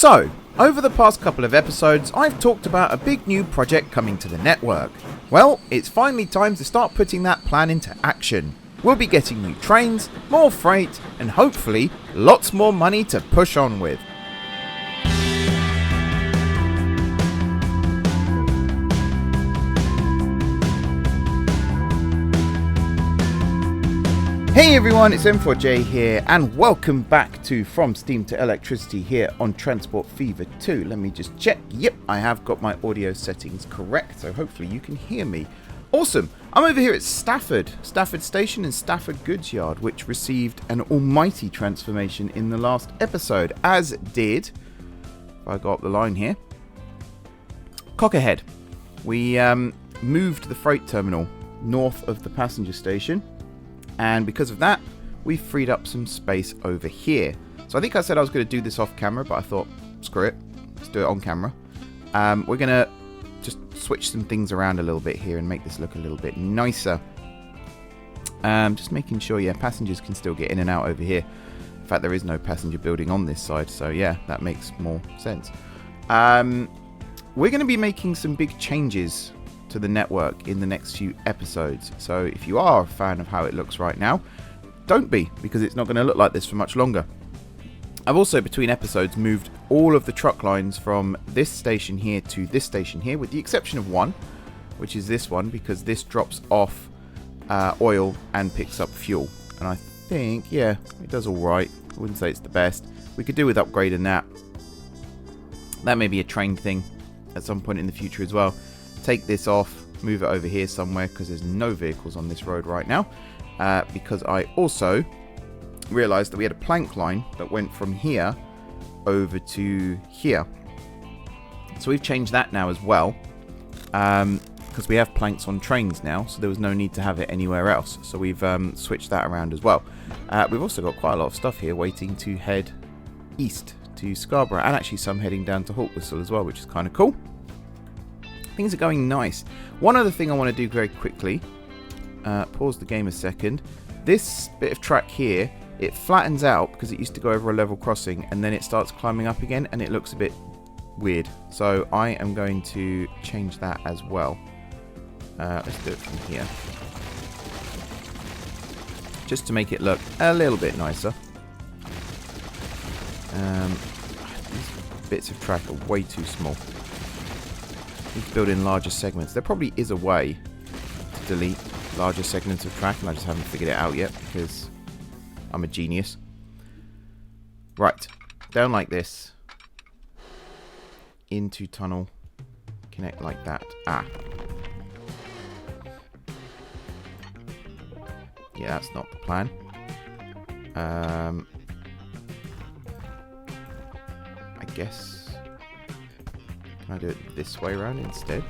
So, over the past couple of episodes, I've talked about a big new project coming to the network. Well, it's finally time to start putting that plan into action. We'll be getting new trains, more freight, and hopefully, lots more money to push on with. Hey everyone, it's M4J here, and welcome back to From Steam to Electricity here on Transport Fever 2. Let me just check. Yep, I have got my audio settings correct, so hopefully you can hear me. Awesome. I'm over here at Stafford Station and Stafford Goods Yard, which received an almighty transformation in the last episode, as did, if I got up the line here, Cockerhead. We moved the freight terminal north of the passenger station. And because of that, we've freed up some space over here. So I think I said I was going to do this off camera, but I thought, screw it, let's do it on camera. We're going to just switch some things around a little bit here and make this look a little bit nicer. Just making sure, yeah, passengers can still get in and out over here. In fact, there is no passenger building on this side, so yeah, that makes more sense. We're going to be making some big changes to the network in the next few episodes, so if you are a fan of how it looks right now, don't be, because it's not going to look like this for much longer. I've also, between episodes, moved all of the truck lines from this station here to this station here, with the exception of one, which is this one, because this drops off oil and picks up fuel, and I think, yeah, it does all right. I wouldn't say it's the best. We could do with upgrading that. That may be a train thing at some point in the future as well. Take this off, move it over here somewhere, because there's no vehicles on this road right now, because I also realized that we had a plank line that went from here over to here, so we've changed that now as well, because we have planks on trains now, so there was no need to have it anywhere else, so we've switched that around as well. We've also got quite a lot of stuff here waiting to head east to Scarborough, and actually some heading down to Hawkwhistle as well, which is kind of cool. Things are going nice. One other thing I want to do very quickly, pause the game a second. This bit of track here, it flattens out because it used to go over a level crossing, and then it starts climbing up again and it looks a bit weird. So I am going to change that as well. Let's do it from here, just to make it look a little bit nicer. These bits of track are way too small. Need to build in larger segments. There probably is a way to delete larger segments of track, and I just haven't figured it out yet because I'm a genius. Right, down like this, into tunnel, connect like that. Yeah, that's not the plan. I guess. Can I do it this way around instead?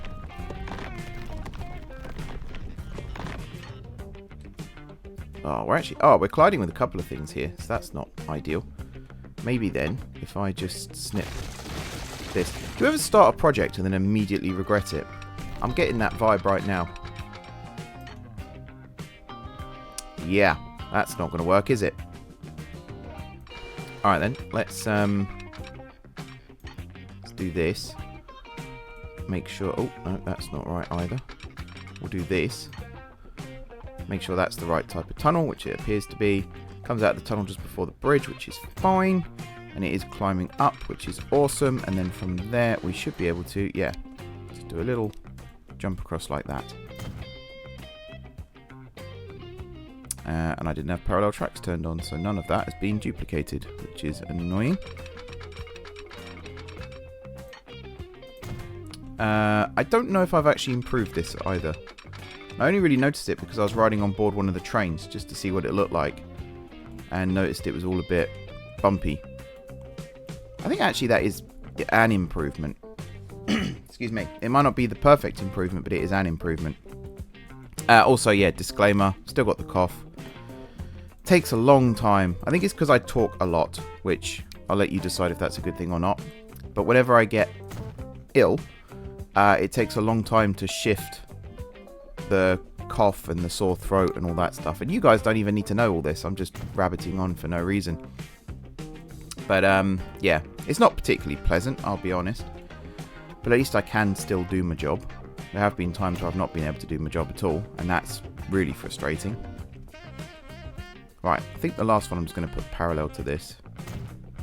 Oh, we're colliding with a couple of things here, so that's not ideal. Maybe then, if I just snip this. Do you ever start a project and then immediately regret it? I'm getting that vibe right now. Yeah, that's not going to work, is it? Alright then, let's do this. Make sure, oh no, that's not right either. We'll do this. Make sure that's the right type of tunnel, which it appears to be. Comes out of the tunnel just before the bridge, which is fine. And it is climbing up, which is awesome. And then from there, we should be able to, yeah, just do a little jump across like that. And I didn't have parallel tracks turned on, so none of that has been duplicated, which is annoying. I don't know if I've actually improved this either. I only really noticed it because I was riding on board one of the trains just to see what it looked like, and noticed it was all a bit bumpy. I think actually that is an improvement. Excuse me. It might not be the perfect improvement, but it is an improvement. Also, yeah, disclaimer, still got the cough. Takes a long time. I think it's because I talk a lot, which I'll let you decide if that's a good thing or not. But whenever I get ill, it takes a long time to shift the cough and the sore throat and all that stuff. And you guys don't even need to know all this. I'm just rabbiting on for no reason. But yeah, it's not particularly pleasant, I'll be honest. But at least I can still do my job. There have been times where I've not been able to do my job at all, and that's really frustrating. Right, I think the last one I'm just going to put parallel to this.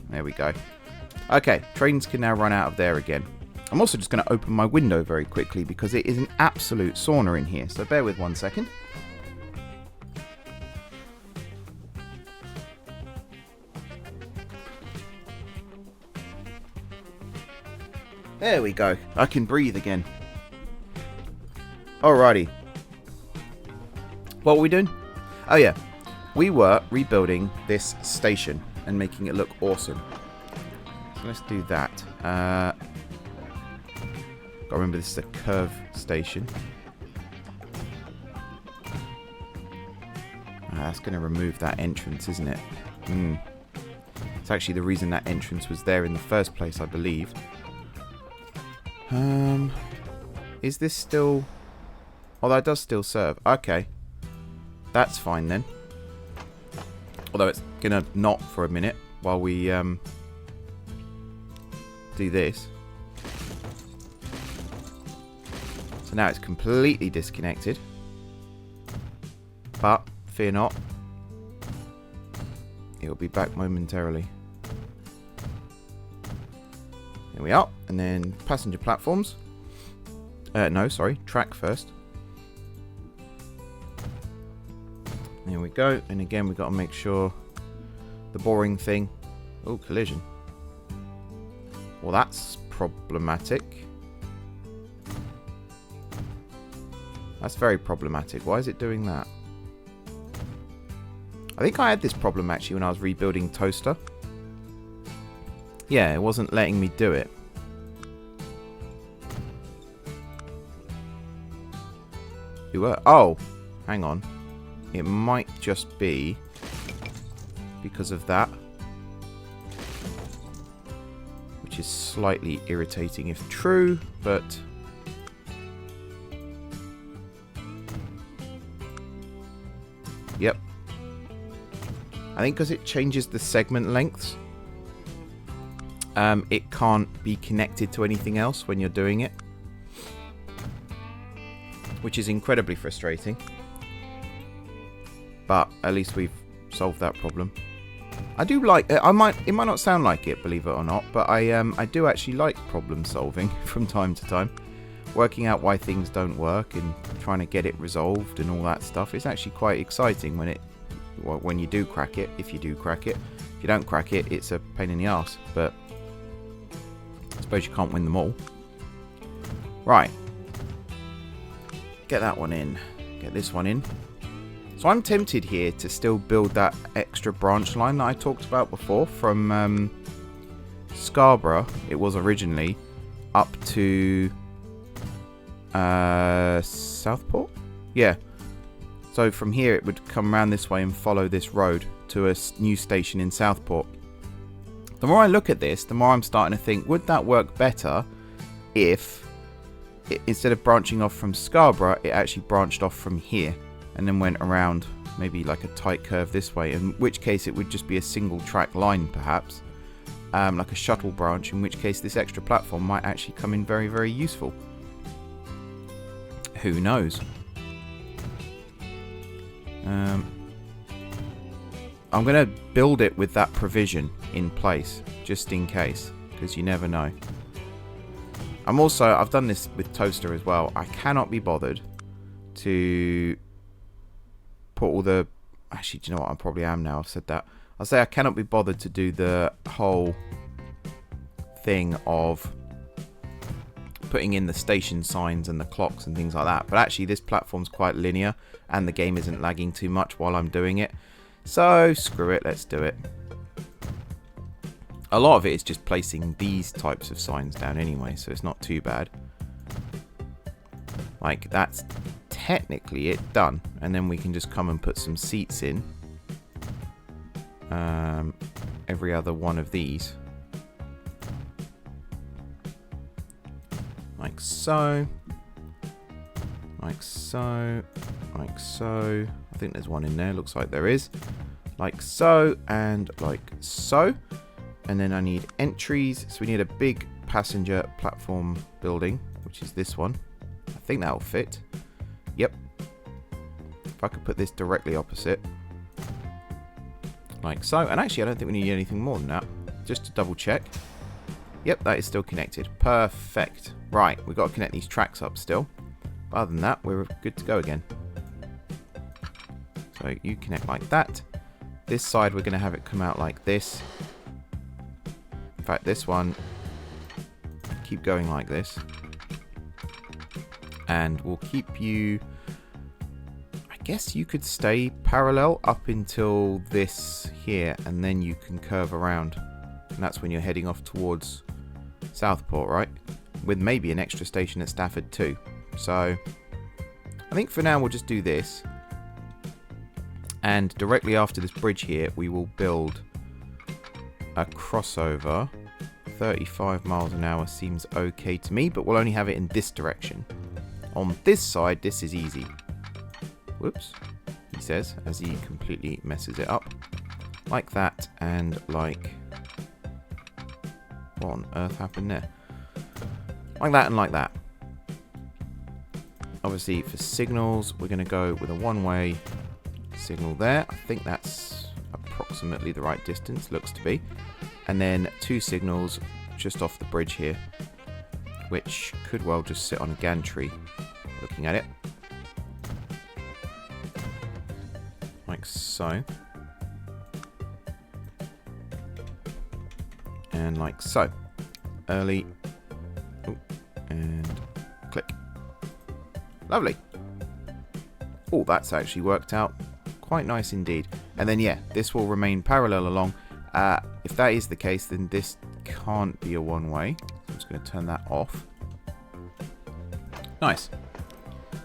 There we go. Okay, trains can now run out of there again. I'm also just going to open my window very quickly because it is an absolute sauna in here. So bear with 1 second. There we go. I can breathe again. Alrighty. What were we doing? Oh yeah. We were rebuilding this station and making it look awesome. So let's do that. Gotta remember this is a curve station. That's going to remove that entrance, isn't it? It's actually the reason that entrance was there in the first place, I believe. Is this still... Oh, that does still serve. Okay. That's fine then. Although it's going to not for a minute while we do this. So now it's completely disconnected. But, fear not. It'll be back momentarily. There we are. And then passenger platforms. No, sorry. Track first. There we go. And again, we've got to make sure the boring thing... Oh, collision. Well, that's problematic. That's very problematic. Why is it doing that? I think I had this problem actually when I was rebuilding Toaster. Yeah, it wasn't letting me do it. You were... Oh, hang on. It might just be because of that. Which is slightly irritating if true, but... Yep. I think because it changes the segment lengths, it can't be connected to anything else when you're doing it. Which is incredibly frustrating. But at least we've solved that problem. I do like... it might not sound like it, believe it or not, but I do actually like problem solving from time to time. Working out why things don't work and trying to get it resolved and all that stuff. It's actually quite exciting when you do crack it, if you do crack it. If you don't crack it, it's a pain in the arse, but I suppose you can't win them all. Right. Get that one in. Get this one in. So I'm tempted here to still build that extra branch line that I talked about before from Scarborough, it was originally, up to Southport? Yeah. So from here it would come around this way and follow this road to a new station in Southport. The more I look at this, the more I'm starting to think, would that work better if instead of branching off from Scarborough, it actually branched off from here and then went around maybe like a tight curve this way, in which case it would just be a single track line perhaps, like a shuttle branch, in which case this extra platform might actually come in very, very useful. Who knows? I'm going to build it with that provision in place, just in case, because you never know. I've done this with Toaster as well. I cannot be bothered to put all the... Actually, do you know what? I probably am now. I've said that. I'll say I cannot be bothered to do the whole thing of putting in the station signs and the clocks and things like that. But actually, this platform's quite linear and the game isn't lagging too much while I'm doing it. So, screw it. Let's do it. A lot of it is just placing these types of signs down anyway, so it's not too bad. Like, that's technically it done. And then we can just come and put some seats in. Every other one of these. Like so. Like so. Like so. I think there's one in there. Looks like there is. Like so. And like so. And then I need entries. So we need a big passenger platform building, which is this one. I think that'll fit. Yep. If I could put this directly opposite. Like so. And actually, I don't think we need anything more than that. Just to double check. Yep, that is still connected. Perfect. Right, we've got to connect these tracks up still. But other than that, we're good to go again. So you connect like that. This side, we're going to have it come out like this. In fact, this one, keep going like this. And we'll keep you... I guess you could stay parallel up until this here, and then you can curve around. And that's when you're heading off towards Southport, right? With maybe an extra station at Stafford too. So, I think for now we'll just do this. And directly after this bridge here, we will build a crossover. 35 miles an hour seems okay to me, but we'll only have it in this direction. On this side, this is easy. Whoops, he says, as he completely messes it up. Like that, and like... What on earth happened there? Like that and like that. Obviously, for signals, we're going to go with a one-way signal there. I think that's approximately the right distance, looks to be. And then 2 signals just off the bridge here, which could well just sit on a gantry, looking at it. Like so. And like so. Early. Ooh, and click. Lovely. Oh, that's actually worked out quite nice indeed. And then, yeah, this will remain parallel along. If that is the case, then this can't be a one-way. I'm just going to turn that off. Nice.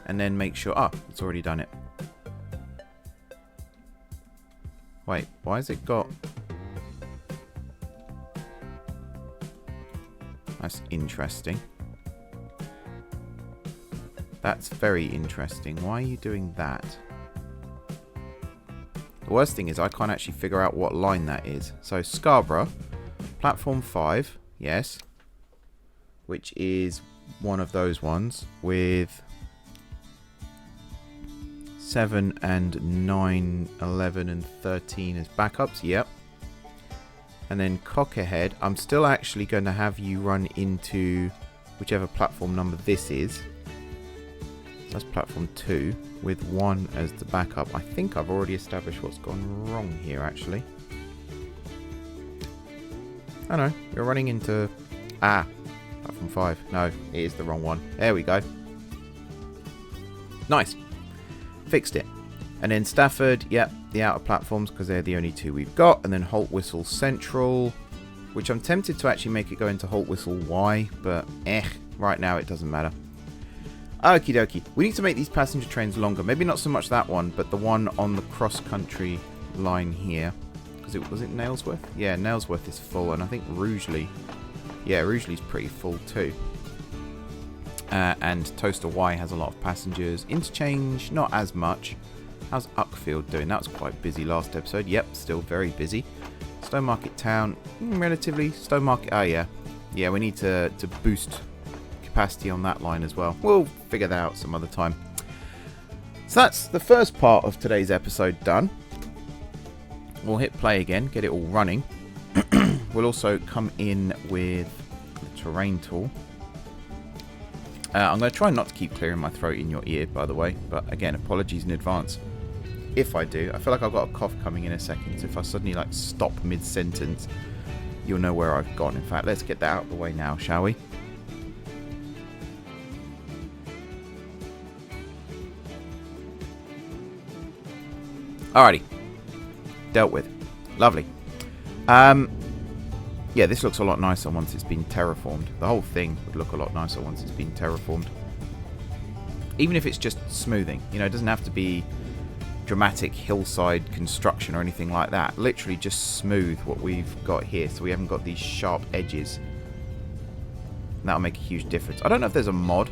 And then make sure... Ah, it's already done it. Wait, why has it got... That's interesting. That's very interesting. Why are you doing that? The worst thing is I can't actually figure out what line that is. So Scarborough, platform 5, yes. Which is one of those ones with 7 and 9, 11 and 13 as backups, yep. And then Cockerhead, I'm still actually going to have you run into whichever platform number this is. That's platform 2 with 1 as the backup. I think I've already established what's gone wrong here, actually. Oh no, we're running into... Ah, platform 5. No, it is the wrong one. There we go. Nice. Fixed it. And then Stafford, yep, the outer platforms, because they're the only 2 we've got. And then Holt Whistle Central, which I'm tempted to actually make it go into Holt Whistle Y, but right now it doesn't matter. Okie dokie. We need to make these passenger trains longer. Maybe not so much that one, but the one on the cross-country line here. Was it Nailsworth? Yeah, Nailsworth is full, and I think Rugeley... Yeah, Rugeley's pretty full too. And Toaster Y has a lot of passengers. Interchange, not as much. How's Uckfield doing? That was quite busy last episode. Yep, still very busy. Stowmarket Town, relatively. Stowmarket, oh yeah. Yeah, we need to boost capacity on that line as well. We'll figure that out some other time. So that's the first part of today's episode done. We'll hit play again, get it all running. We'll also come in with the terrain tool. I'm going to try not to keep clearing my throat in your ear, by the way. But again, apologies in advance if I do. I feel like I've got a cough coming in a second. So if I suddenly like stop mid-sentence, you'll know where I've gone. In fact, let's get that out of the way now, shall we? Alrighty. Dealt with. Lovely. Yeah, this looks a lot nicer once it's been terraformed. The whole thing would look a lot nicer once it's been terraformed. Even if it's just smoothing. You know, it doesn't have to be dramatic hillside construction or anything like that. Literally just smooth what we've got here, so we haven't got these sharp edges. And that'll make a huge difference. I don't know if there's a mod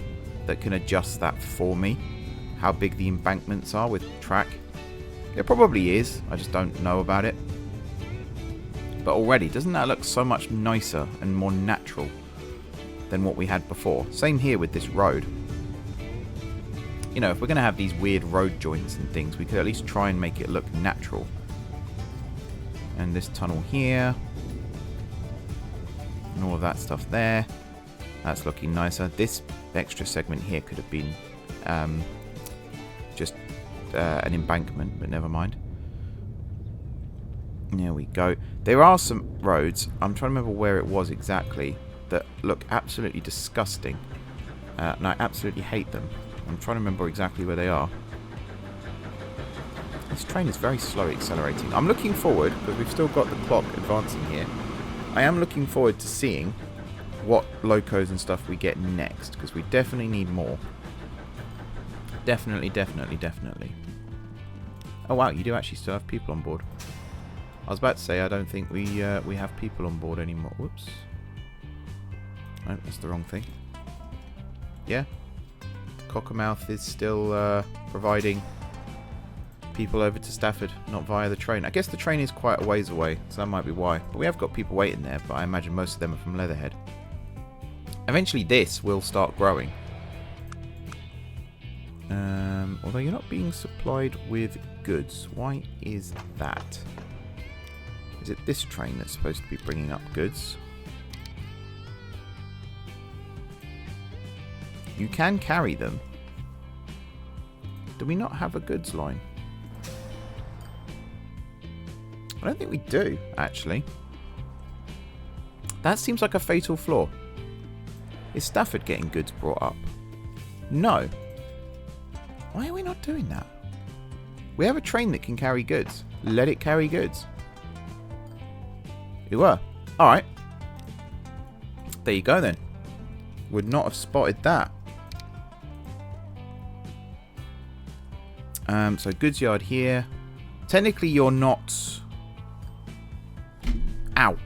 that can adjust that for me. How big the embankments are with track. There probably is. I just don't know about it. But already, doesn't that look so much nicer and more natural than what we had before? Same here with this road. You know, if we're going to have these weird road joints and things, we could at least try and make it look natural. And this tunnel here. And all of that stuff there. That's looking nicer. This extra segment here could have been just an embankment, but never mind. There we go. There are some roads, I'm trying to remember where it was exactly, that look absolutely disgusting. And I absolutely hate them. I'm trying to remember exactly where they are. This train is very slow accelerating. I'm looking forward, because we've still got the clock advancing here. I am looking forward to seeing what locos and stuff we get next, because we definitely need more. Definitely, definitely, definitely. Oh wow, you do actually still have people on board. I was about to say, I don't think we have people on board anymore. Whoops. No, that's the wrong thing. Yeah. Cockermouth is still providing people over to Stafford, not via the train. I guess the train is quite a ways away, so that might be why. But we have got people waiting there, but I imagine most of them are from Leatherhead. Eventually this will start growing. Although you're not being supplied with goods. Why is that? Is it this train that's supposed to be bringing up goods? You can carry them. Do we not have a goods line? I don't think we do, actually. That seems like a fatal flaw. Is Stafford getting goods brought up? No. Why are we not doing that? We have a train that can carry goods. Let it carry goods. You were. Alright. There you go then. Would not have spotted that. So goods yard here. Technically you're not... Ow.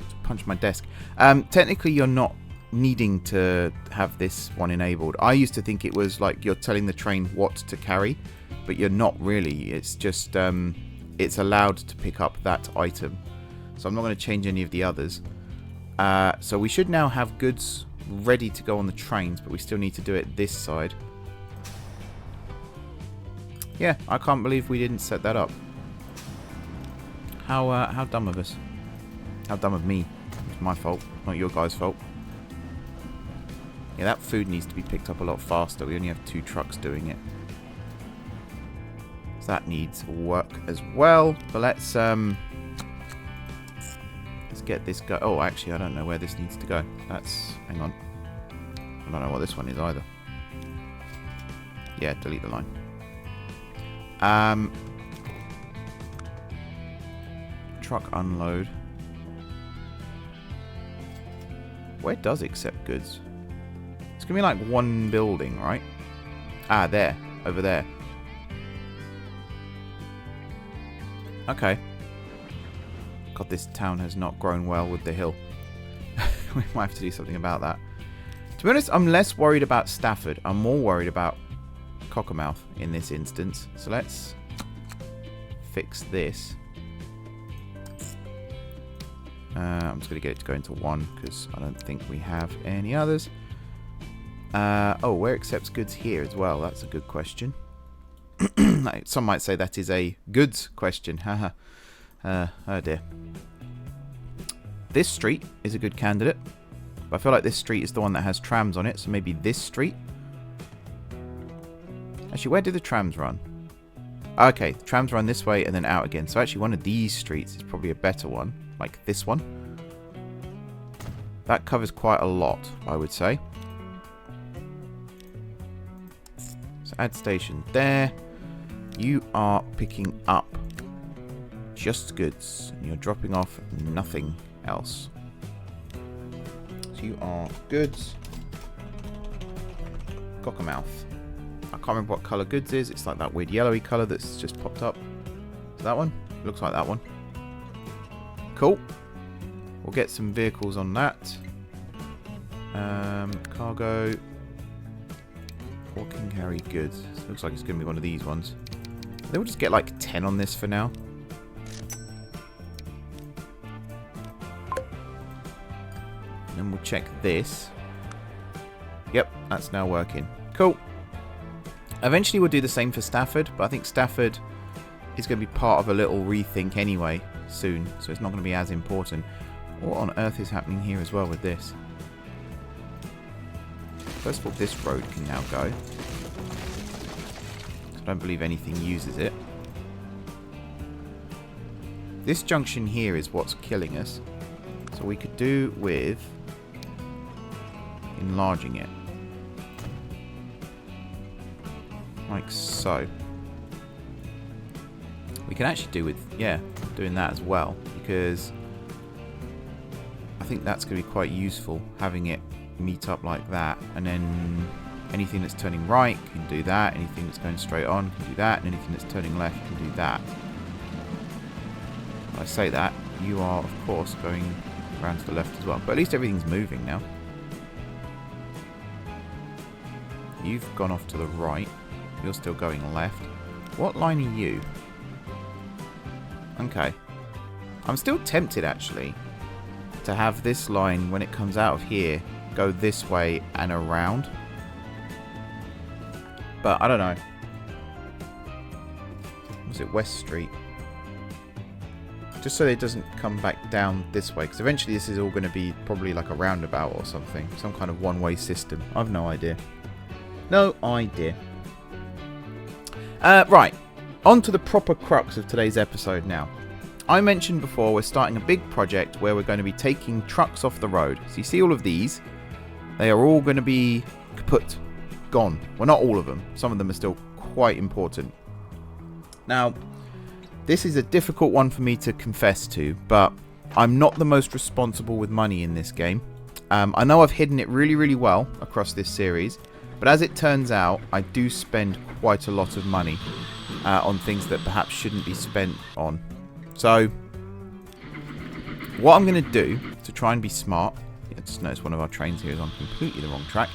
Just punched my desk. Technically you're not needing to have this one enabled. I used to think it was like you're telling the train what to carry, but you're not really. It's just it's allowed to pick up that item. So I'm not going to change any of the others. So we should now have goods ready to go on the trains, but we still need to do it this side. Yeah, I can't believe we didn't set that up. How dumb of us. How dumb of me. It's my fault, not your guys' fault. Yeah, that food needs to be picked up a lot faster. We only have 2 trucks doing it. So that needs work as well. But let's get this go. Oh, actually, I don't know where this needs to go. That's... Hang on. I don't know what this one is either. Yeah, delete the line. Truck unload. Where does accept goods? It's going to be like one building, right? Ah, there. Over there. Okay. God, this town has not grown well with the hill. We might have to do something about that. To be honest, I'm less worried about Stafford. I'm more worried about Cockermouth in this instance. So let's fix this. I'm just going to get it to go into 1 because I don't think we have any others. Oh, where accepts goods here as well? That's a good question. Some might say that is a goods question. Haha. Oh dear. This street is a good candidate. But I feel like this street is the one that has trams on it. So maybe this street. Actually, where do the trams run? Okay, the trams run this way and then out again. So actually one of these streets is probably a better one. Like this one. That covers quite a lot, I would say. So add station there. You are picking up just goods. And you're dropping off nothing else. So you are goods. Cockermouth. I can't remember what colour goods is. It's like that weird yellowy colour that's just popped up. Is that one? Looks like that one. Cool. We'll get some vehicles on that. Cargo. What can carry goods? So looks like it's going to be one of these ones. Then we'll just get like 10 on this for now. then we'll check this. Yep, that's now working. Cool. Eventually we'll do the same for Stafford, but I think Stafford is going to be part of a little rethink anyway soon, so it's not going to be as important. What on earth is happening here as well with this? First of all, this road can now go. I don't believe anything uses it. This junction here is what's killing us. So we could do with enlarging it. Like so. We can actually do with, yeah, doing that as well. Because I think that's going to be quite useful, having it meet up like that. And then anything that's turning right can do that. Anything that's going straight on can do that. And anything that's turning left can do that. When I say that, you are, of course, going around to the left as well. But at least everything's moving now. You've gone off to the right. You're still going left. What line are you? Okay. I'm still tempted, actually, to have this line, when it comes out of here, go this way and around. But I don't know. Was it West Street? Just so it doesn't come back down this way. Because eventually this is all going to be probably like a roundabout or something. Some kind of one-way system. I've no idea. No idea. Right. On to the proper crux of today's episode now. I mentioned before we're starting a big project where we're going to be taking trucks off the road. So you see all of these? They are all going to be kaput. Gone. Well, not all of them. Some of them are still quite important. Now, this is a difficult one for me to confess to, but I'm not the most responsible with money in this game. I know I've hidden it really, really well across this series, but as it turns out, I do spend quite a lot of money on things that perhaps shouldn't be spent on. So, what I'm going to do to try and be smart, I just noticed one of our trains here is on completely the wrong track.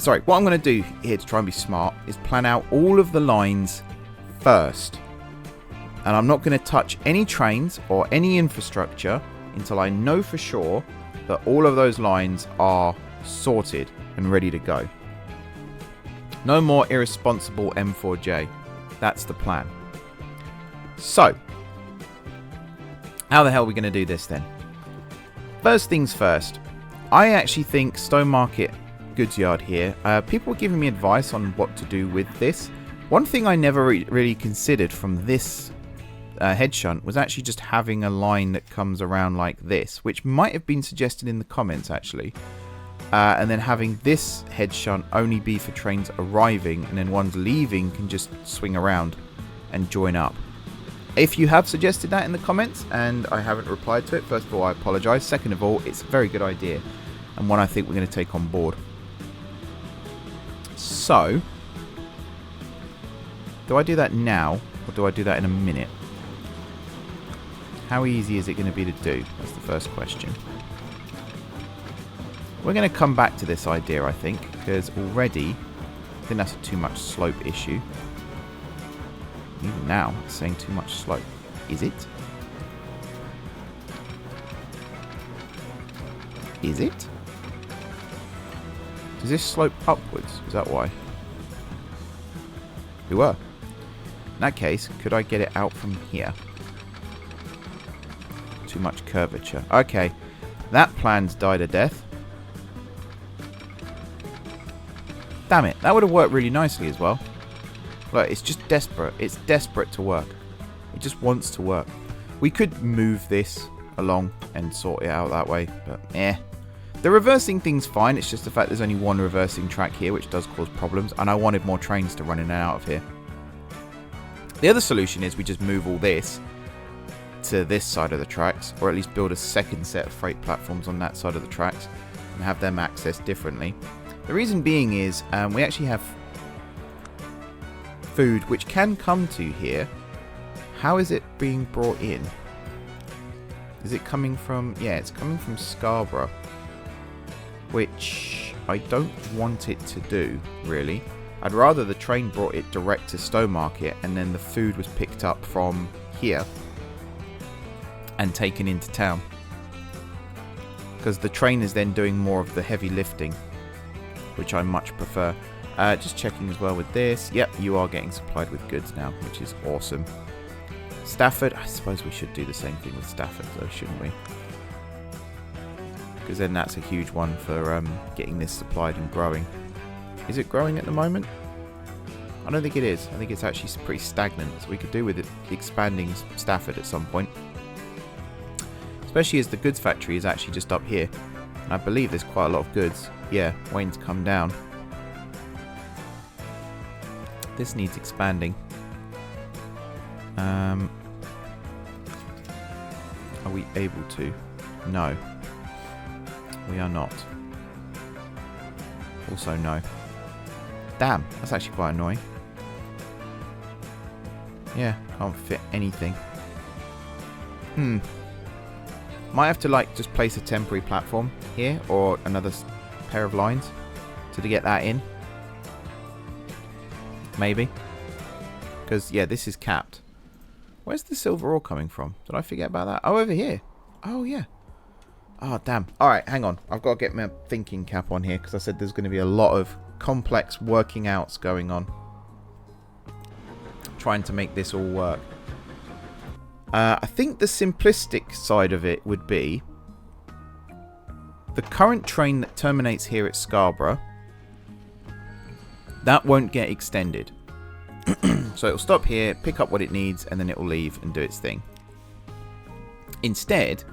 Sorry, what I'm going to do here to try and be smart is plan out all of the lines first. And I'm not going to touch any trains or any infrastructure until I know for sure that all of those lines are sorted and ready to go. No more irresponsible M4J. That's the plan. So, how the hell are we going to do this then? First things first, I actually think Stowmarket goods yard here, people were giving me advice on what to do with this. One thing I never really considered from this head shunt was actually just having a line that comes around like this, which might have been suggested in the comments actually. And then having this head shunt only be for trains arriving, and then ones leaving can just swing around and join up. If you have suggested that in the comments and I haven't replied to it, first of all I apologise. Second of all, it's a very good idea and one I think we're going to take on board. So, do I do that now or do I do that in a minute? How easy is it going to be to do? That's the first question. We're going to come back to this idea, I think, because already I think that's a too much slope issue. Even now, it's saying too much slope. Is it? Is it? Does this slope upwards? Is that why? We were. In that case, could I get it out from here? Too much curvature. Okay, that plan's died a death. Damn it, that would have worked really nicely as well. Look, it's just desperate. It's desperate to work. It just wants to work. We could move this along and sort it out that way, but eh. The reversing thing's fine. It's just the fact there's only one reversing track here, which does cause problems, and I wanted more trains to run in and out of here. The other solution is we just move all this to this side of the tracks, or at least build a second set of freight platforms on that side of the tracks and have them accessed differently. The reason being is we actually have food which can come to here. How is it being brought in? Is it coming from... yeah, it's coming from Scarborough, which I don't want it to do, really. I'd rather the train brought it direct to Stowmarket and then the food was picked up from here and taken into town. because the train is then doing more of the heavy lifting, which I much prefer. Just checking as well with this. Yep, you are getting supplied with goods now, which is awesome. Stafford, I suppose we should do the same thing with Stafford though, shouldn't we? Because then that's a huge one for getting this supplied and growing. Is it growing at the moment? I don't think it is. I think it's actually pretty stagnant, so we could do with it expanding Stafford at some point. Especially as the goods factory is actually just up here. And I believe there's quite a lot of goods. Yeah, waiting to come down. This needs expanding. Are we able to? No. We are not. Also no. Damn, that's actually quite annoying. Yeah, can't fit anything. Might have to like just place a temporary platform here or another pair of lines to get that in. Maybe. Because, yeah, this is capped. Where's the silver ore coming from? Did I forget about that? Oh, over here. Oh, yeah. Oh, damn. Alright, hang on. I've got to get my thinking cap on here because I said there's going to be a lot of complex working outs going on. Trying to make this all work. I think the simplistic side of it would be the current train that terminates here at Scarborough. That won't get extended. So it'll stop here, pick up what it needs, and then it'll leave and do its thing. Instead,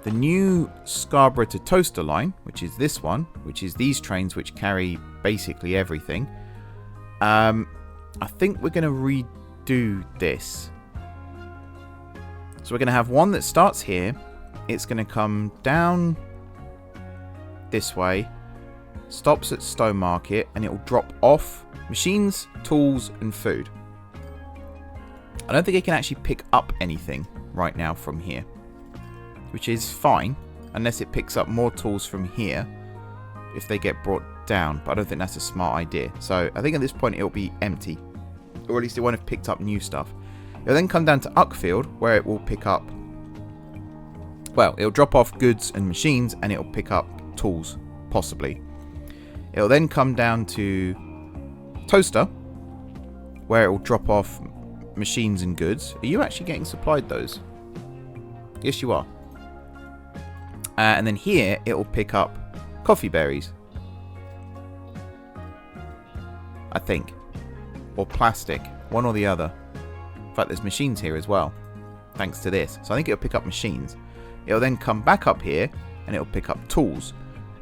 the new Scarborough to Toaster line, which is this one, which is these trains which carry basically everything, I think we're going to redo this. So we're going to have one that starts here. It's going to come down this way, stops at Stowmarket, and it will drop off machines, tools, and food. I don't think it can actually pick up anything right now from here, which is fine, unless it picks up more tools from here if they get brought down, but I don't think that's a smart idea. So I think at this point it'll be empty, or at least it won't have picked up new stuff. It'll then come down to Uckfield, where it will pick up, well, it'll drop off goods and machines, and it'll pick up tools, possibly. It'll then come down to Toaster, where it will drop off machines and goods. Are you actually getting supplied those? Yes, you are. And then here, it will pick up coffee berries. I think. Or plastic. One or the other. In fact, there's machines here as well. Thanks to this. So I think it'll pick up machines. It'll then come back up here, and it'll pick up tools.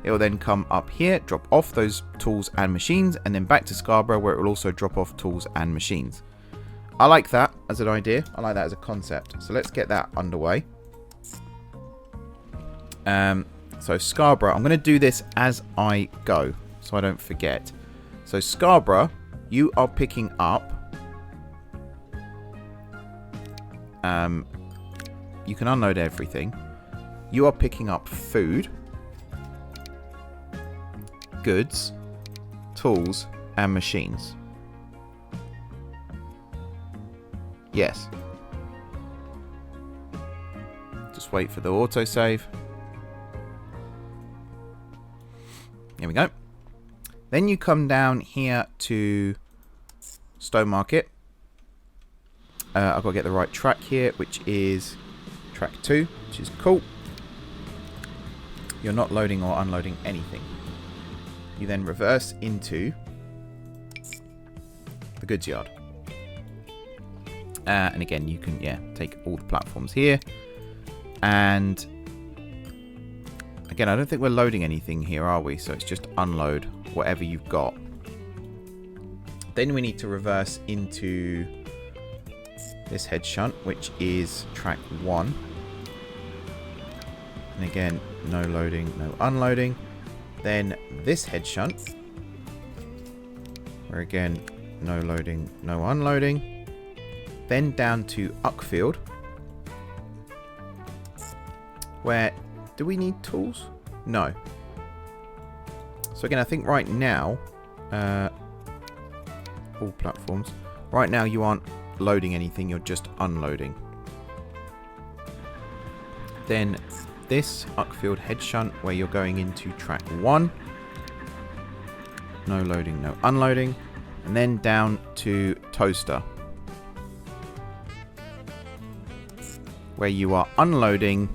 It will then come up here, drop off those tools and machines, and then back to Scarborough, where it will also drop off tools and machines. I like that as an idea. I like that as a concept. So let's get that underway. So Scarborough, I'm going to do this as I go, so I don't forget. So Scarborough, you are picking up. You can unload everything. You are picking up food, goods, tools, and machines. Yes. Just wait for the autosave. Here we go. Then you come down here to Stowmarket. I've got to get the right track here, which is track 2, which is cool. You're not loading or unloading anything. You then reverse into the goods yard. And again, you can, take all the platforms here. And again, I don't think we're loading anything here, are we? So it's just unload whatever you've got. Then we need to reverse into this head shunt, which is track 1. And again, no loading, no unloading. Then this head shunt, where again, no loading, no unloading. Then down to Uckfield, where, do we need tools? No. So again, I think right now, all platforms, right now you aren't loading anything, you're just unloading. Then this Uckfield head shunt where you're going into track 1. No loading, no unloading. And then down to Toaster, where you are unloading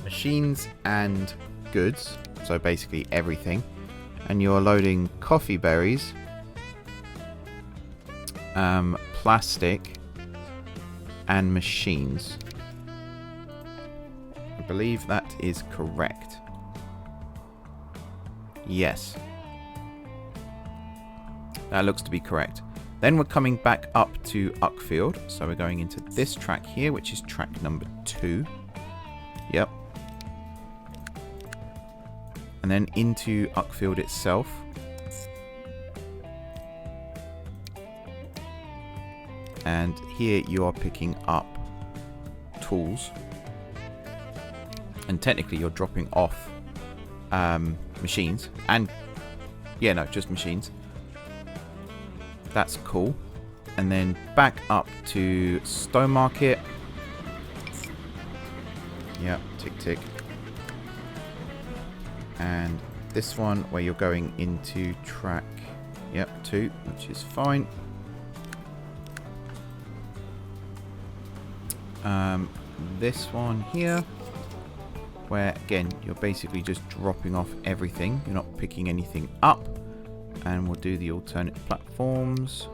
machines and goods, so basically everything, and you're loading coffee berries, plastic, and machines. I believe that is correct. Yes. That looks to be correct. Then we're coming back up to Uckfield. So we're going into this track here, which is track number 2. Yep. And then into Uckfield itself. And here you are picking up tools. And technically you're dropping off machines. And, yeah, no, just machines. That's cool. And then back up to Stowmarket. Yep, tick tick. And this one where you're going into track 2, which is fine. This one here, where again you're basically just dropping off everything. You're not picking anything up. And we'll do the alternate platforms.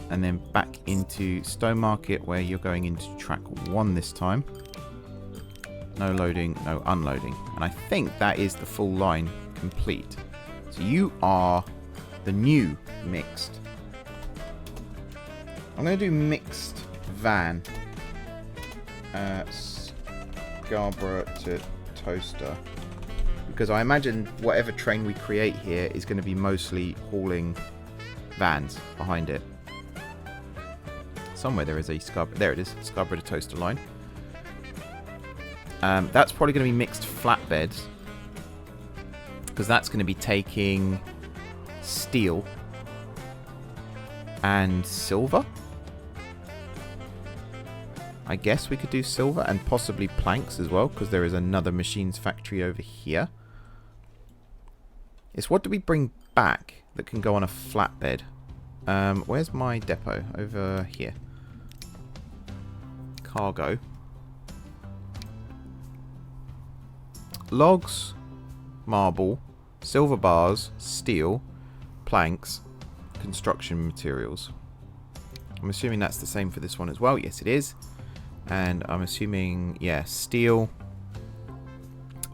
And then back into Stowmarket where you're going into track 1 this time. No loading, no unloading. And I think that is the full line complete. So you are the new mixed. I'm going to do mixed van. Scarborough to Toaster. Because I imagine whatever train we create here is going to be mostly hauling vans behind it. Somewhere there is a Scarborough. There it is, Scarborough to Toaster line. That's probably going to be mixed flatbeds. Because that's going to be taking steel and silver. I guess we could do silver and possibly planks as well. Because there is another machines factory over here. It's what do we bring back that can go on a flatbed? Where's my depot? Over here. Cargo. Logs, marble, silver bars, steel, planks, construction materials. I'm assuming that's the same for this one as well. Yes, it is. And I'm assuming, yeah, steel,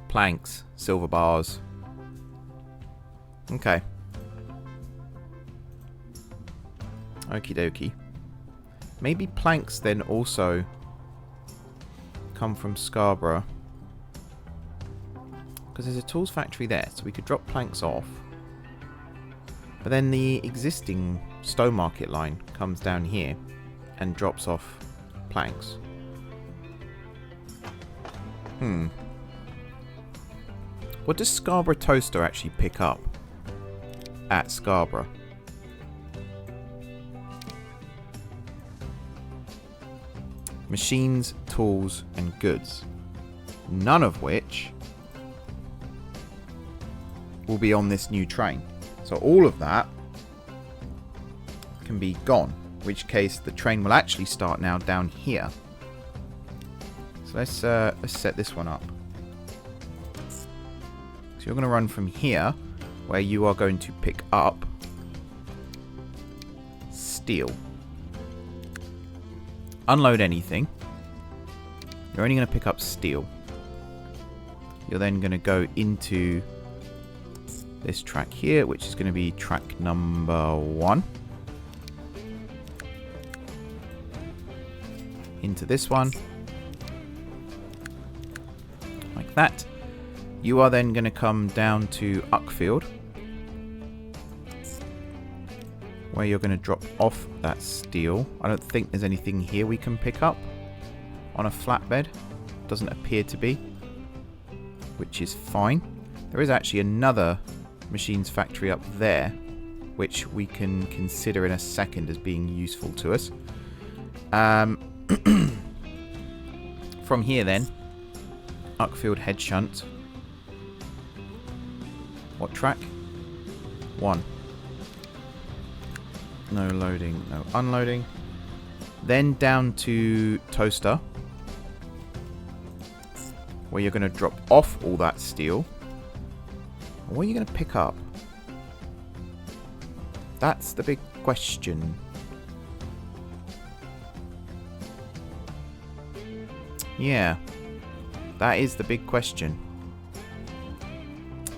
planks, silver bars. Okay. Okie dokie. Maybe planks then also come from Scarborough. Because there's a tools factory there, so we could drop planks off. But then the existing Stowmarket line comes down here and drops off planks. What does Scarborough Toaster actually pick up at Scarborough? Machines, tools, and goods. None of which will be on this new train. So all of that can be gone. In which case the train will actually start now down here. So let's set this one up. So you're going to run from here, where you are going to pick up steel. Unload anything. You're only going to pick up steel. You're then going to go into this track here, which is going to be track number 1. Into this one. Like that. You are then going to come down to Uckfield, where you're going to drop off that steel. I don't think there's anything here we can pick up on a flatbed. Doesn't appear to be, which is fine. There is actually another machines factory up there, which we can consider in a second as being useful to us. From here then, Uckfield head shunt. What track? 1. No loading, no unloading. Then down to Toaster, where you're going to drop off all that steel. What are you going to pick up? That's the big question. Yeah, that is the big question.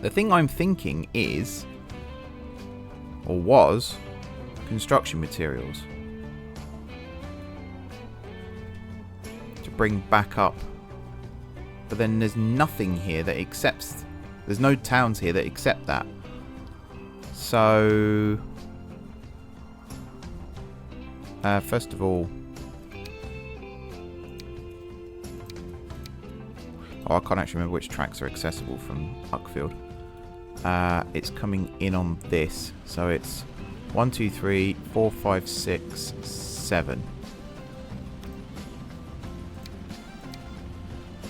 The thing I'm thinking is, or was, construction materials. To bring back up. But then there's nothing here that accepts, there's no towns here that accept that. So, first of all, I can't actually remember which tracks are accessible from Uckfield. It's coming in on this, so it's 1, 2, 3, 4, 5, 6, 7.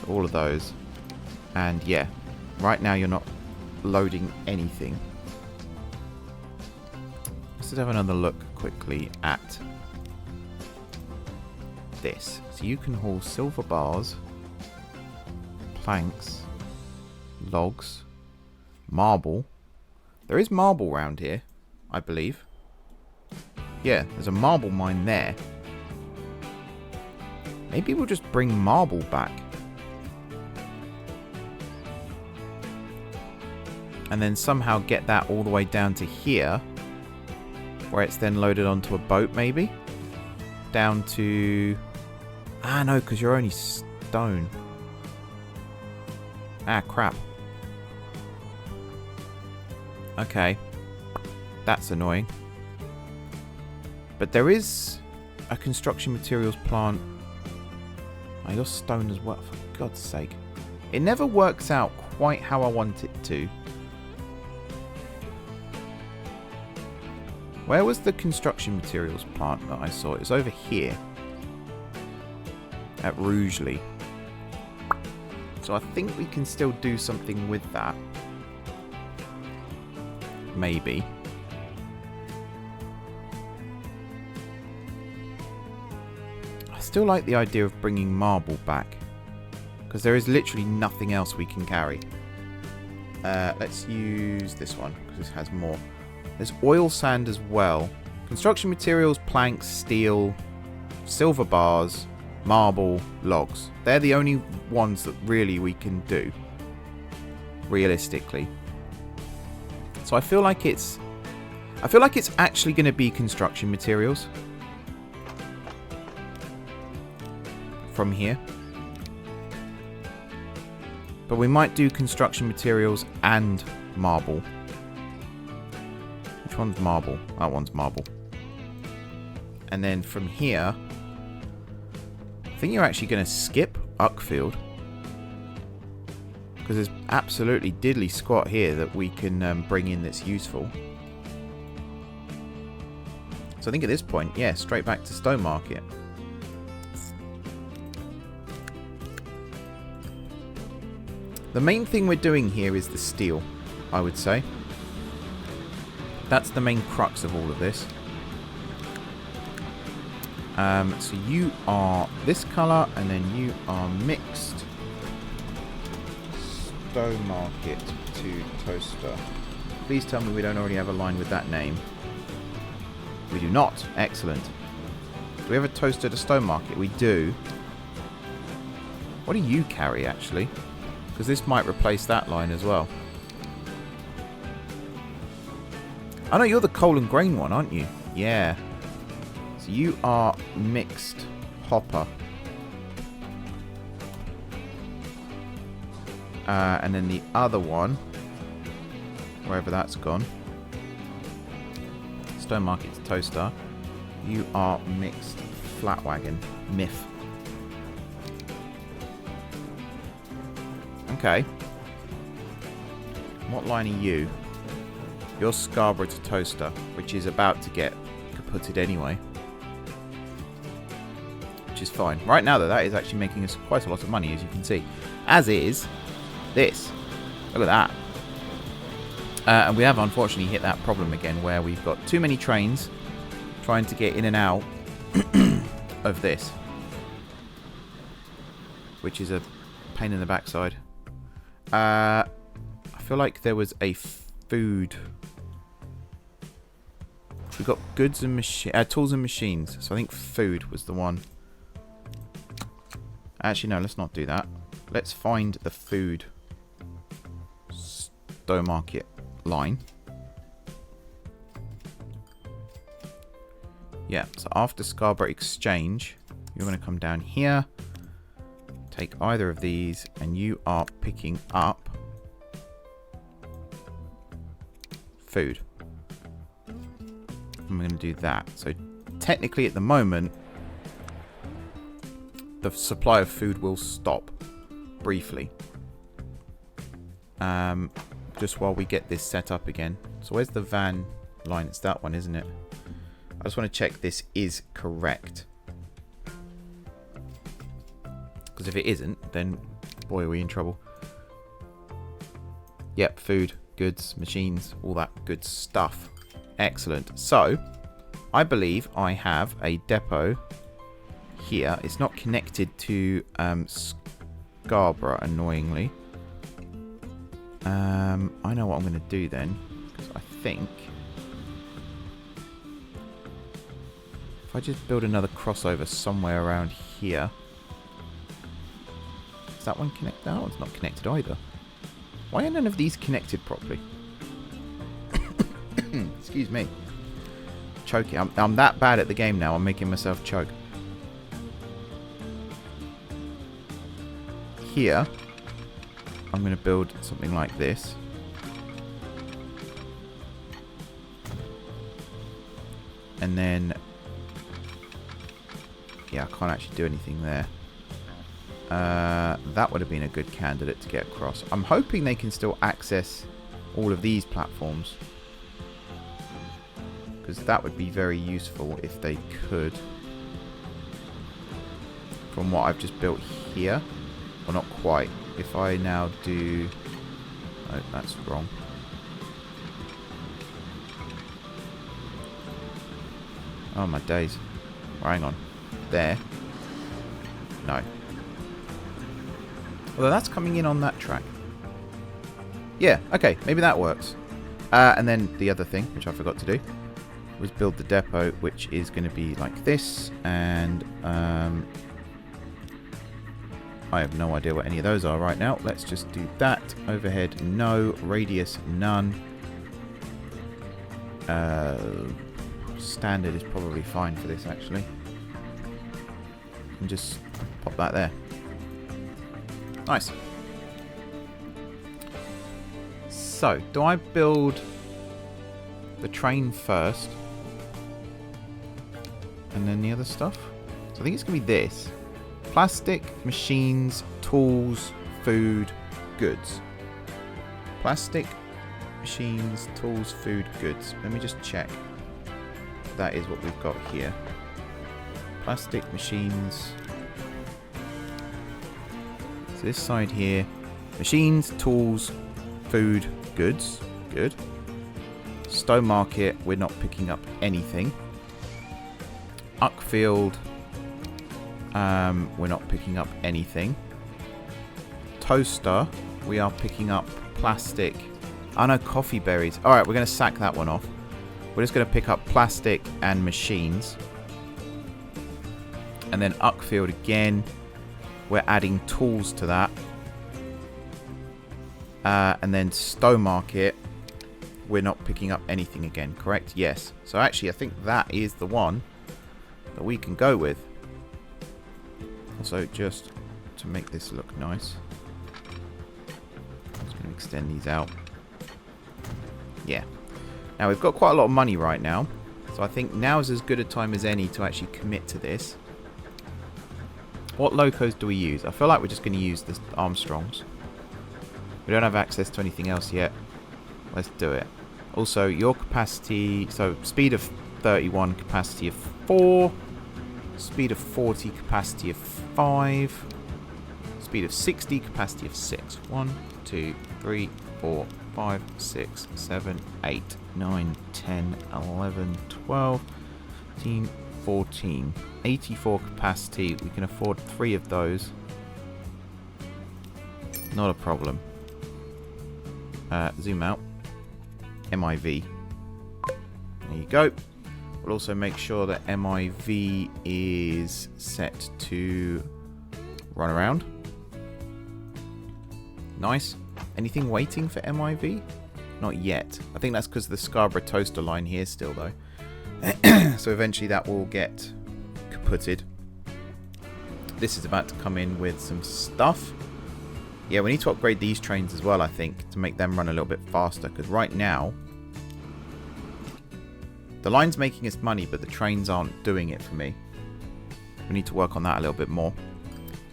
All of those. And yeah, right now you're not loading anything. Let's just have another look quickly at this. So you can haul silver bars, planks, logs, marble. There is marble around here, I believe. Yeah, there's a marble mine there. Maybe we'll just bring marble back. And then somehow get that all the way down to here, where it's then loaded onto a boat, maybe? Down to... Ah, no, because you're only stone. Ah, crap. Okay. That's annoying. But there is a construction materials plant. Oh, you're stone as well, for God's sake. It never works out quite how I want it to. Where was the construction materials plant that I saw? It was over here. At Rugeley. So I think we can still do something with that. Maybe. I still like the idea of bringing marble back. Because there is literally nothing else we can carry. Let's use this one, because this has more. There's oil sand as well. Construction materials, planks, steel, silver bars, marble, logs. They're the only ones that really we can do. Realistically. So I feel like it's actually going to be construction materials. From here. But we might do construction materials and marble. Which one's marble? That one's marble. And then from here, I think you're actually going to skip Uckfield. Because there's absolutely diddly squat here that we can bring in that's useful. So I think at this point, yeah, straight back to Stowmarket. The main thing we're doing here is the steel, I would say. That's the main crux of all of this. So you are this colour, and then you are mixed. Stowmarket to Toaster. Please tell me we don't already have a line with that name. We do not. Excellent. Do we have a Toaster to Stowmarket? We do. What do you carry, actually? Because this might replace that line as well. I know you're the coal and grain one, aren't you? Yeah. So you are mixed hopper. And then the other one, wherever that's gone, Stowmarket to Toaster, you are mixed flat wagon. Miff. Okay. What line are you? You're Scarborough to Toaster, which is about to get kaputted anyway. which is fine. Right now, though, that is actually making us quite a lot of money, as you can see. As is this. Look at that. And we have, unfortunately, hit that problem again where we've got too many trains trying to get in and out of this. Which is a pain in the backside. I feel like there was a food... We've got goods and tools and machines. So I think food was the one. Actually, no, let's not do that. Let's find the food Stowmarket line. Yeah, so after Scarborough Exchange, you're going to come down here. Take either of these, and you are picking up food. I'm going to do that. So technically at the moment, the supply of food will stop briefly. Just while we get this set up again. So where's the van line? It's that one, isn't it? I just want to check this is correct. Because if it isn't, then boy, are we in trouble. Yep, food, goods, machines, all that good stuff. Excellent. So, I believe I have a depot here. It's not connected to Scarborough, annoyingly. I know what I'm going to do then. Because I think... if I just build another crossover somewhere around here... Is that one connected? That one's not connected either. Why are none of these connected properly? Excuse me. Choking. I'm that bad at the game now. I'm making myself choke. Here, I'm going to build something like this. And then... yeah, I can't actually do anything there. That would have been a good candidate to get across. I'm hoping they can still access all of these platforms. Because that would be very useful if they could. From what I've just built here. Well, not quite. If I now do... oh, that's wrong. Oh, my days. Oh, hang on. There. No. Although that's coming in on that track. Yeah, okay. Maybe that works. And then the other thing, which I forgot to do, was build the depot, which is going to be like this. And I have no idea what any of those are right now. Let's just do that. Overhead, no. Radius, none. Standard is probably fine for this, actually. And just pop that there. Nice. So, do I build the train first? And then the other stuff? So I think it's going to be this. Plastic, machines, tools, food, goods. Plastic, machines, tools, food, goods. Let me just check. That is what we've got here. Plastic, machines. So this side here. Machines, tools, food, goods. Good. Stowmarket, we're not picking up anything. Uckfield, we're not picking up anything. Toaster, we are picking up plastic. Oh no, coffee berries. Alright, we're going to sack that one off. We're just going to pick up plastic and machines. And then Uckfield again. We're adding tools to that. And then Stowmarket, we're not picking up anything again, correct? Yes. So actually, I think that is the one that we can go with. Also, just to make this look nice, I'm just going to extend these out. Yeah. Now, we've got quite a lot of money right now. So I think now is as good a time as any to actually commit to this. What locos do we use? I feel like we're just going to use the Armstrongs. We don't have access to anything else yet. Let's do it. Also, your capacity... so, speed of 31, capacity of 4. Speed of 40, capacity of 5. Speed of 60, capacity of 6. 1, 2, 3, 4, 5, 6, 7, 8, 9, 10, 11, 12, 13, 14. 84 capacity. We can afford 3 of those. Not a problem. Zoom out. MIV. There you go. We'll also make sure that MIV is set to run around. Nice. Anything waiting for MIV? Not yet. I think that's because of the Scarborough toaster line here still, though. So eventually that will get kaputted. This is about to come in with some stuff. Yeah, we need to upgrade these trains as well, I think, to make them run a little bit faster. Because right now, the line's making us money, but the trains aren't doing it for me. We need to work on that a little bit more.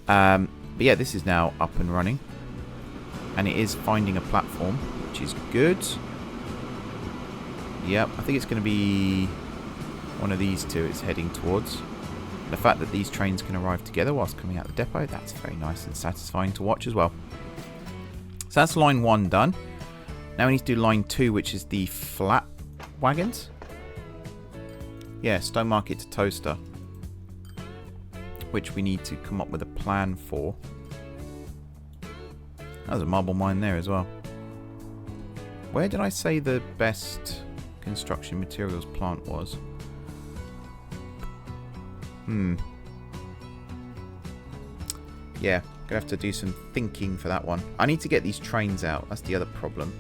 But yeah, this is now up and running. And it is finding a platform, which is good. Yep, I think it's going to be one of these two it's heading towards. The fact that these trains can arrive together whilst coming out the depot, that's very nice and satisfying to watch as well. So that's line 1 done. Now we need to do line 2, which is the flat wagons. Yeah, Stowmarket to Toaster. Which we need to come up with a plan for. There's a marble mine there as well. Where did I say the best construction materials plant was? Yeah, gonna have to do some thinking for that one. I need to get these trains out. That's the other problem.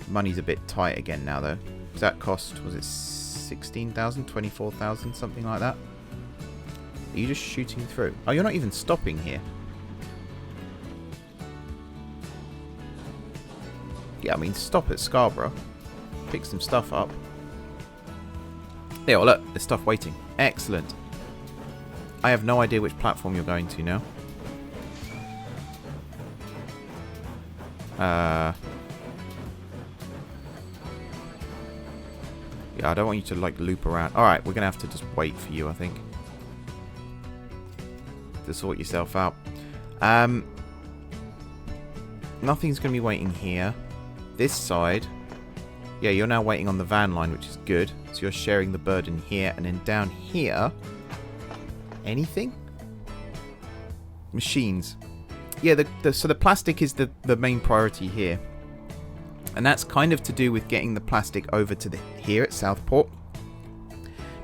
Money's a bit tight again now, though. Does that cost, was it 16,000, 24,000, something like that? Are you just shooting through? Oh, you're not even stopping here. Yeah, I mean, stop at Scarborough. Pick some stuff up. There, well, look, there's stuff waiting. Excellent. I have no idea which platform you're going to now. Yeah, I don't want you to, like, loop around. Alright, we're going to have to just wait for you, I think. To sort yourself out. Nothing's going to be waiting here. This side, yeah, you're now waiting on the van line, which is good. So you're sharing the burden here, and then down here, anything? Machines. Yeah, so the plastic is the main priority here, and that's kind of to do with getting the plastic over to here at Southport.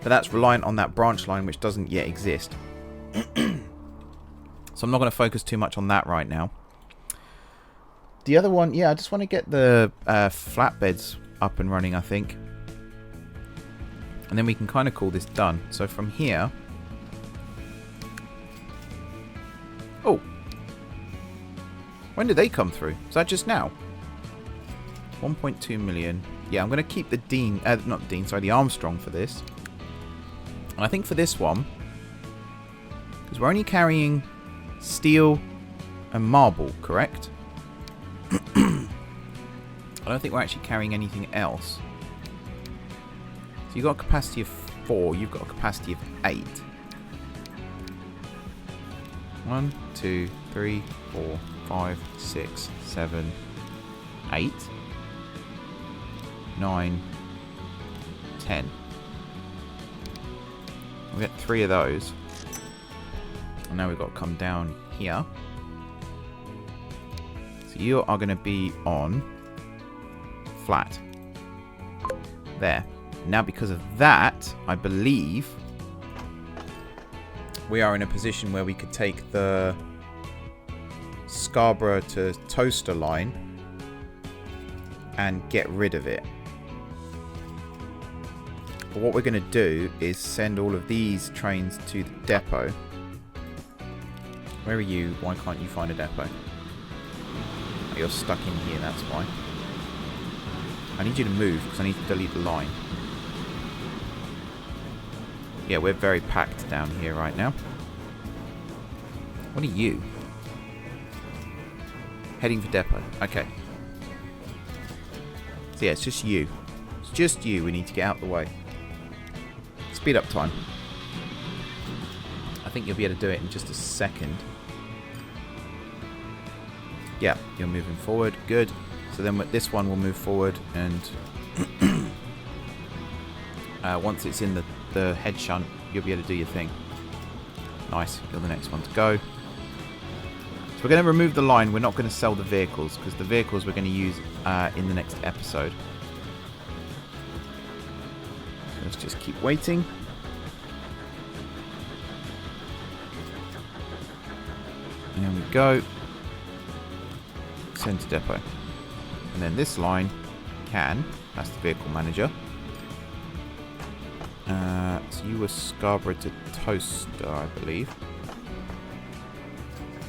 But that's reliant on that branch line, which doesn't yet exist. So I'm not going to focus too much on that right now. The other one, yeah, I just want to get the flatbeds up and running, I think. And then we can kind of call this done. So from here... Oh! When did they come through? Is that just now? 1.2 million. Yeah, I'm going to keep the the Armstrong for this. And I think for this one, because we're only carrying steel and marble, correct? I don't think we're actually carrying anything else. So you've got a capacity of 4, you've got a capacity of 8. 1, 2, 3, 4, 5, 6, 7, 8, 9, 10. We'll get 3 of those. And now we've got to come down here. So you are going to be on flat. There. Now because of that, I believe we are in a position where we could take the Scarborough to Toaster line and get rid of it. But what we're going to do is send all of these trains to the depot. Where are you? Why can't you find a depot? Oh, you're stuck in here, that's why. I need you to move because I need to delete the line. Yeah, we're very packed down here right now. What are you? Heading for depot. Okay. So yeah, it's just you. It's just you we need to get out of the way. Speed up time. think you'll be able to do it in just a second. Yeah, you're moving forward. Good. So then this one will move forward, and once it's in the head shunt, you'll be able to do your thing. Nice. You're the next one to go. So we're going to remove the line. We're not going to sell the vehicles, because the vehicles we're going to use in the next episode. So let's just keep waiting. There we go. Send to depot. And then this line can, that's the vehicle manager. So you were Scarborough to Toaster, I believe.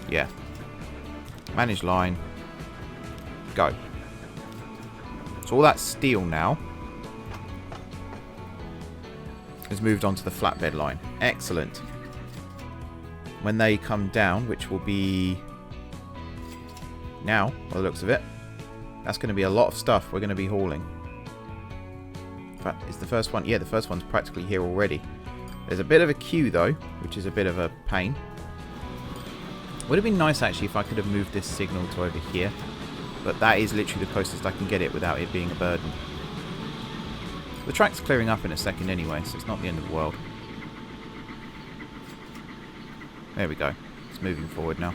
Yeah. Manage line. Go. So all that steel now has moved on to the flatbed line. Excellent. When they come down, which will be now, by the looks of it, that's going to be a lot of stuff we're going to be hauling. In fact, is the first one? Yeah, the first one's practically here already. There's a bit of a queue, though, which is a bit of a pain. Would have been nice, actually, if I could have moved this signal to over here. But that is literally the closest I can get it without it being a burden. The track's clearing up in a second anyway, so it's not the end of the world. There we go. It's moving forward now.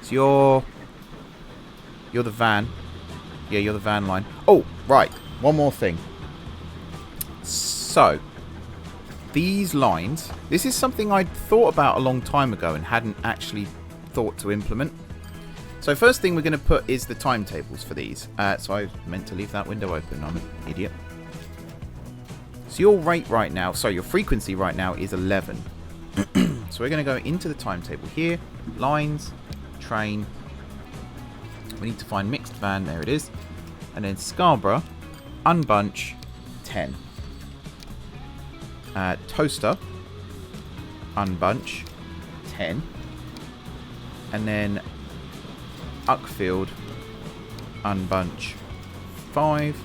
So you're the van. Yeah, you're the van line. Oh, right. One more thing. So, these lines, this is something I'd thought about a long time ago and hadn't actually thought to implement. So first thing we're going to put is the timetables for these. So I meant to leave that window open. I'm an idiot. So your rate right now, sorry, your frequency right now is 11. So we're going to go into the timetable here. Lines, train. We need to find mixed van. There it is. And then Scarborough, unbunch, 10. Toaster, unbunch, 10. And then Uckfield, unbunch, 5.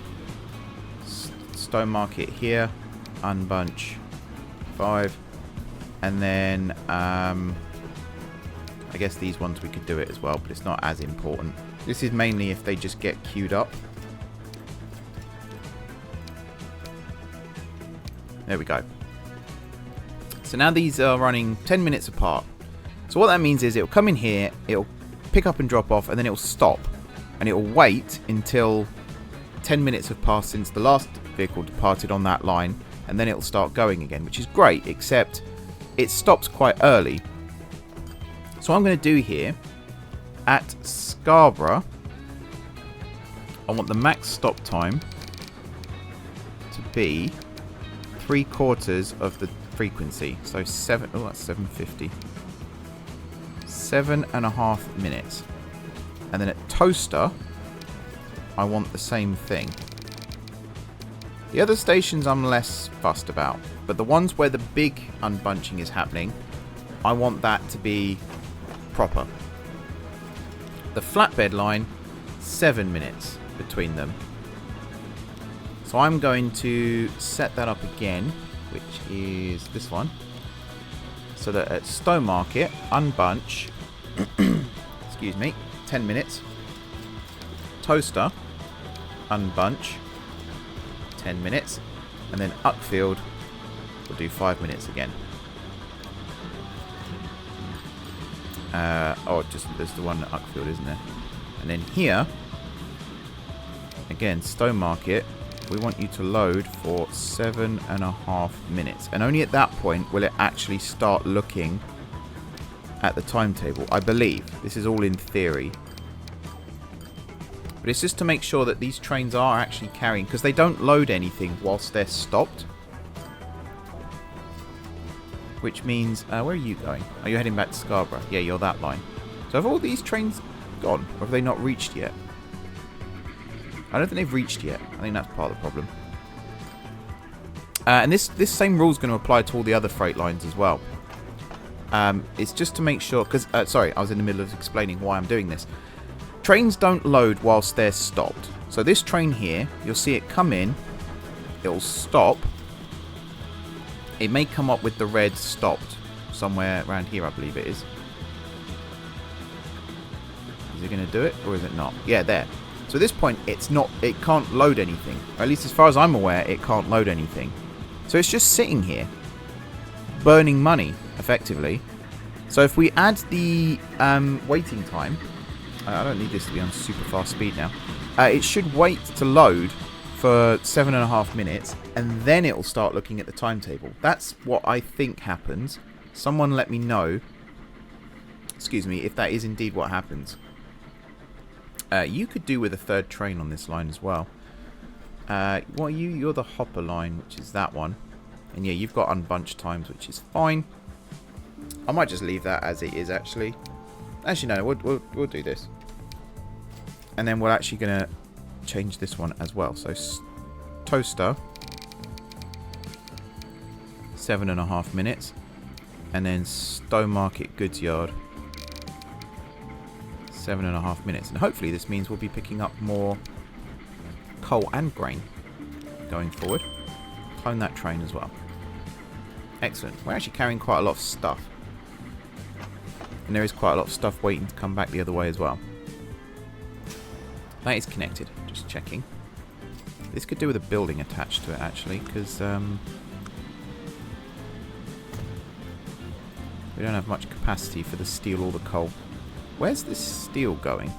Stowmarket here, unbunch, 5. And then I guess these ones we could do it as well, but it's not as important. This is mainly if they just get queued up. There we go. So now these are running 10 minutes apart. So what that means is it'll come in here, it'll pick up and drop off, and then it'll stop. And it'll wait until 10 minutes have passed since the last vehicle departed on that line, and then it'll start going again, which is great, except it stops quite early. So what I'm going to do here, at Scarborough, I want the max stop time to be 3/4 of the frequency. So 7, oh, that's 750. 7.5 minutes. And then at Toaster, I want the same thing. The other stations I'm less fussed about, but the ones where the big unbunching is happening, I want that to be proper. The flatbed line, 7 minutes between them. So I'm going to set that up again, which is this one. So that at Stowmarket, unbunch, excuse me, 10 minutes. Toaster, unbunch, 10 minutes. And then Uckfield, we'll do 5 minutes again. Just there's the one at Uckfield, isn't there? And then here, again, Stowmarket, we want you to load for 7.5 minutes. And only at that point will it actually start looking at the timetable, I believe. This is all in theory. But it's just to make sure that these trains are actually carrying, because they don't load anything whilst they're stopped. Which means, where are you going? Are you heading back to Scarborough? Yeah, you're that line. So have all these trains gone? Or have they not reached yet? I don't think they've reached yet. I think that's part of the problem. And this same rule is going to apply to all the other freight lines as well. It's just to make sure, because, sorry, I was in the middle of explaining why I'm doing this. Trains don't load whilst they're stopped. So this train here, you'll see it come in, it'll stop. It may come up with the red stopped. somewhere around here, I believe it is. Is it going to do it, or is it not? Yeah, there. So at this point, it can't load anything. Or at least as far as I'm aware, it can't load anything. So it's just sitting here, burning money, effectively. So if we add the waiting time, I don't need this to be on super fast speed now. It should wait to load for 7.5 minutes, and then it will start looking at the timetable. That's what I think happens. Someone let me know, excuse me, if that is indeed what happens. You could do with a third train on this line as well. Well, you're the hopper line, which is that one. And yeah, you've got unbunched times, which is fine. I might just leave that as it is, actually. Actually, no, we'll do this. And then we're actually going to change this one as well. So, toaster, 7.5 minutes. And then Stowmarket goods yard, 7.5 minutes. And hopefully this means we'll be picking up more coal and grain going forward. Clone that train as well. Excellent. We're actually carrying quite a lot of stuff. And there is quite a lot of stuff waiting to come back the other way as well. That is connected. Just checking. This could do with a building attached to it, actually, because we don't have much capacity for the steel or the coal. Where's this steel going?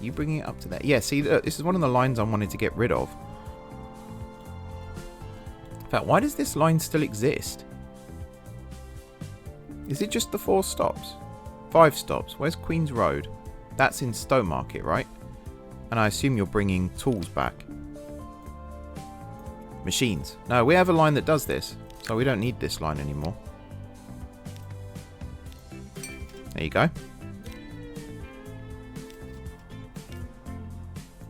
You bringing it up to there? Yeah, see, this is one of the lines I wanted to get rid of. In fact, why does this line still exist? Is it just the 4 stops? 5 stops. Where's Queen's Road? That's in Stowmarket, right? And I assume you're bringing tools back. Machines. No, we have a line that does this, so we don't need this line anymore. There you go.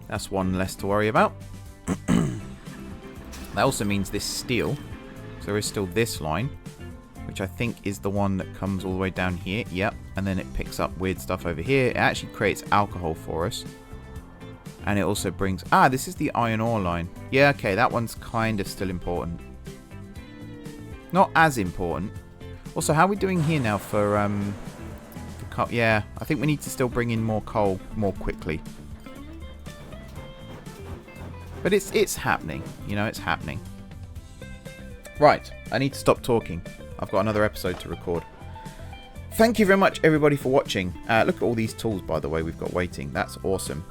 That's one less to worry about. That also means this steel. So there is still this line, which I think is the one that comes all the way down here. Yep. And then it picks up weird stuff over here. It actually creates alcohol for us. And it also brings... Ah, this is the iron ore line. Yeah, okay, that one's kind of still important. Not as important. Also, how are we doing here now for coal? Yeah, I think we need to still bring in more coal more quickly. But it's happening. You know, it's happening. Right, I need to stop talking. I've got another episode to record. Thank you very much, everybody, for watching. Look at all these tools, by the way, we've got waiting. That's awesome.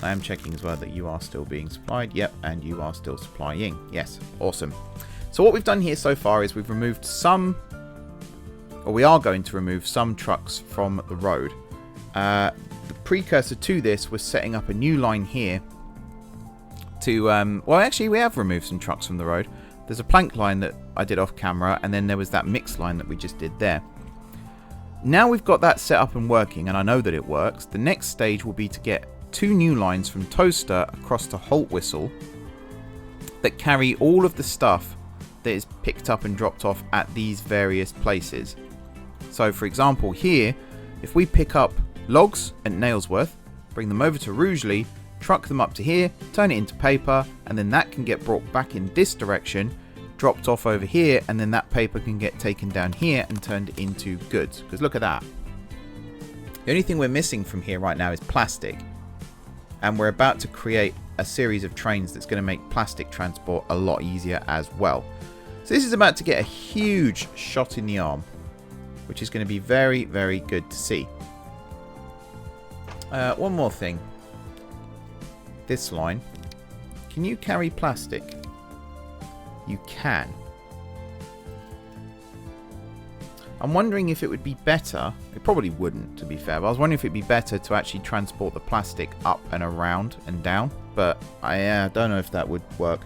I am checking as well that you are still being supplied. Yep, and you are still supplying. Yes, awesome. So what we've done here so far is we've removed some, or we are going to remove some trucks from the road. The precursor to this was setting up a new line here to, well, actually, we have removed some trucks from the road. There's a plank line that I did off camera, and then there was that mix line that we just did there. Now we've got that set up and working, and I know that it works. The next stage will be to get 2 new lines from Toaster across to Holt Whistle that carry all of the stuff that is picked up and dropped off at these various places. So, for example, here, if we pick up logs at Nailsworth, bring them over to Rugeley, truck them up to here, turn it into paper, and then that can get brought back in this direction, dropped off over here, and then that paper can get taken down here and turned into goods. Because look at that. The only thing we're missing from here right now is plastic. And we're about to create a series of trains that's going to make plastic transport a lot easier as well. So this is about to get a huge shot in the arm, which is going to be very, very good to see. One more thing. This line. Can you carry plastic? You can. I'm wondering if it would be better. It probably wouldn't, to be fair. But I was wondering if it'd be better to actually transport the plastic up and around and down. But I don't know if that would work.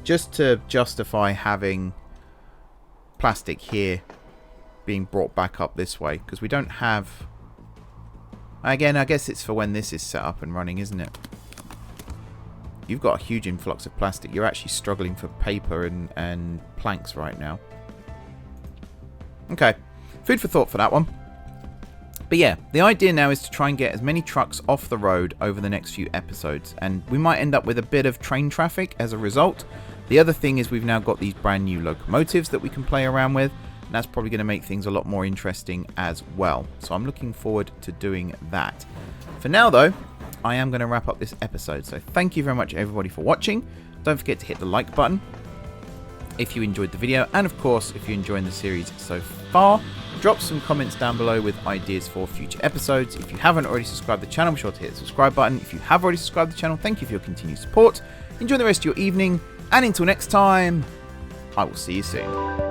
Just to justify having plastic here being brought back up this way. Because we don't have... Again, I guess it's for when this is set up and running, isn't it? You've got a huge influx of plastic. You're actually struggling for paper and planks right now. Okay. Food for thought for that one. But yeah, the idea now is to try and get as many trucks off the road over the next few episodes. And we might end up with a bit of train traffic as a result. The other thing is we've now got these brand new locomotives that we can play around with. And that's probably going to make things a lot more interesting as well. So I'm looking forward to doing that. For now, though, I am going to wrap up this episode. So thank you very much, everybody, for watching. Don't forget to hit the like button if you enjoyed the video. And, of course, if you're enjoying the series so far, drop some comments down below with ideas for future episodes. If you haven't already subscribed to the channel, be sure to hit the subscribe button. If you have already subscribed to the channel, thank you for your continued support. Enjoy the rest of your evening. And until next time, I will see you soon.